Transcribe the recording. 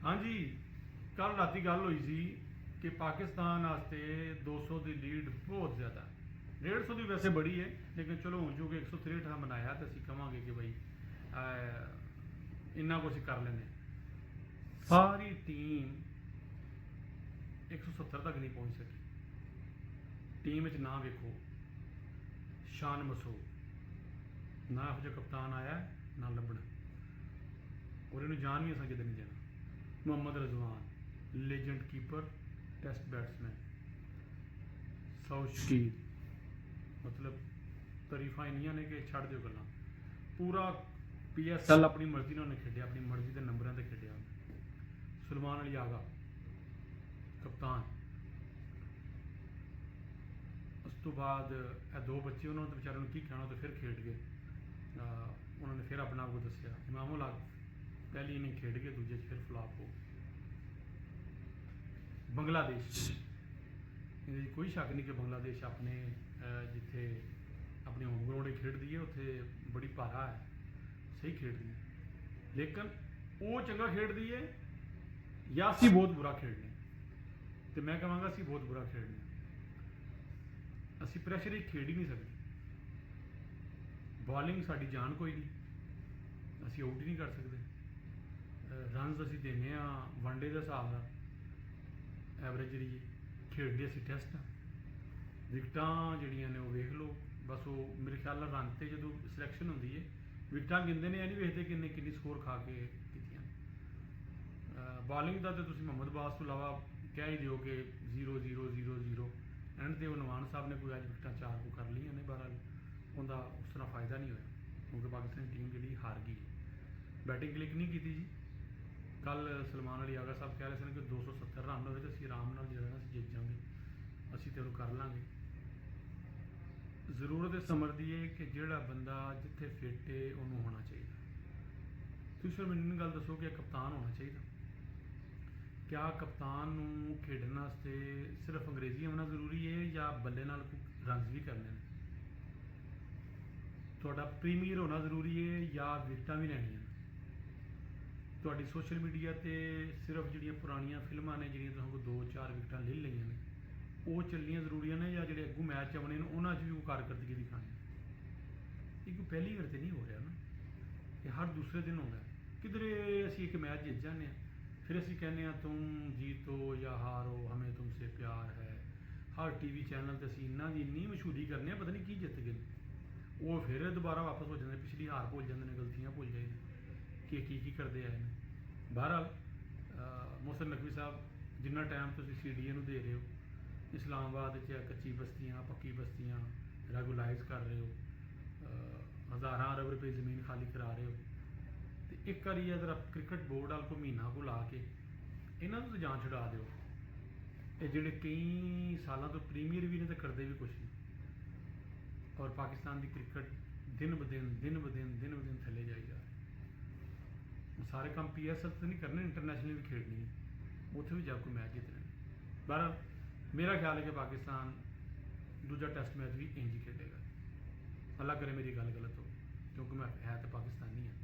हाँ जी, कल राती गल हुई सी कि पाकिस्तान वास्ते 200 की लीड बहुत ज़्यादा, 150 की वैसे बड़ी है, लेकिन चलो हूँ चूँकि 163 बनाया तो असीं कहांगे कि भाई इन्ना कुछ कर लेंगे। सारी टीम 170 तक नहीं पहुँच सकी। टीम च ना वेखो शान मसो, ना ਇਹੋ ਜਿਹਾ कप्तान आया ना लभना, और इन्हू जान भी असां किते नहीं देना। Mohammad Rizwan legend keeper, test batsman, शौकीन, मतलब तारीफा इन्नियां ने कि छड़ दिओ गल्लां। पूरा PSL अपनी मर्जी ने उन्हें खेडिया, अपनी मर्जी के नंबरों से खेडिया। सुलेमान अली आगा कप्तान, उस तो बाद दो बच्चे उन्होंने तो बेचारे की कहना, तो फिर खेड गए। उन्होंने फिर अपना आपको दसिया। इमाम उल हक पहली इनिंग खेड के दूजे फिर फ्लॉप हो। बांग्लादेश, ये कोई शक नहीं कि बांग्लादेश अपने जिथे अपने होम ग्राउंड खेडती है उत्थे बड़ी भारा है, सही खेडती है, लेकिन वो चंगा खेडती है या असी बहुत बुरा खेडने। तो मैं कहांगा असी बहुत बुरा खेडने, असी प्रैशर ही खेड ही नहीं सकते। बॉलिंग साड़ी जान कोई नहीं, असी आउट ही नहीं कर सकते। रनस असी देने वनडे के हिसाब नाल एवरेज जी, खेडते असी टेस्ट हाँ। विकटां जिहड़ियां ने वो वेख लो, बस वो मेरे ख्याल नाल रन ते जो सिलेक्शन होंदी है विकटां गिनदे ने, नहीं वेखते किन्ने किन्नी स्कोर खा के कीतियां। बॉलिंग का तो तुसीं मोहम्मद बास तो इलावा कह ही दिओ कि 0-0-0-0। एंड ते नवान साहब ने कोई अज विकटां 4 को कर लियां ने, बहरहाल उनका उस तरह फायदा नहीं होया क्योंकि पाकिस्तानी टीम जी हार गई। बैटिंग क्लिक नहीं की जी। कल सलमान अली आगा साहब कह रहे थे कि 270 रन होए तो असीं आराम नाल जो है ना जित जाएंगे, असीं तो कर लांगे। जरूरत इस समझ दी है कि जोड़ा बंदा जिथे फिट है उन्होंने होना चाहिए। तुसीं फिर मैनूं गल दसो कि कप्तान होना चाहिए। क्या कप्तान नूं खेडण वास्ते सिर्फ अंग्रेजी होना जरूरी है या बल्ले नाल रन्स भी करने हैं? तुहाडा प्रीमियर होना जरूरी है या विकटां भी लैणियां ने? तुहाडी सोशल मीडिया ते सिर्फ जिहड़ियां पुरानियां फिल्मां ने जिहड़ियां तुहां कोल 2-4 विकटां ले लईयां ने वो चलनियां जरूरी ने, या जिहड़े अग्गों मैच आने उन्हां च भी कोई कारकरदगी दिखानी? ये कोई पहली बार तो नहीं हो रहा ना, ये हर दूसरे दिन होता है। किधरे असीं एक मैच जित जाने फिर असीं कहने तुम जीतो या हारो हमें तुमसे प्यार है। हर TV चैनल ते असीं इन्हां दी इन्नी मशहूरी करने पता नहीं की जित गए, वो फिर दोबारा वापस हो जाते, पिछली हार भुल जाते हैं, गलतियां भुल जाते कि की करते आए हैं। बहरहाल मोहसिन नकवी साहब जिन्ना टाइम तुसीं CDA नूं दे रहे हो, इस्लामाबाद कच्ची बस्तियाँ पक्की बस्तियाँ रेगूलाइज कर रहे हो, हज़ारां अरब रुपए ज़मीन खाली करा रहे हो, तो एक बारी अगर क्रिकेट बोर्ड वाल को महीना को ला के इन्हों तो जान छुड़ा दो। ये जोड़े कई सालों तो प्रीमियर भी ने तो करते भी कुछ नहीं, और पाकिस्तान की क्रिकेट दिन ब दिन थले जाई जा रही। सारे काम PSL तो नहीं करने, इंटरनेशनल भी खेडनी है, उत्थे भी जाके मैच जितने। बहरहाल मेरा ख्याल है कि पाकिस्तान दूजा टेस्ट मैच भी इंज ही खेलेगा। अल्लाह करे मेरी गल गलत हो, क्योंकि मैं है तो पाकिस्तानी हाँ।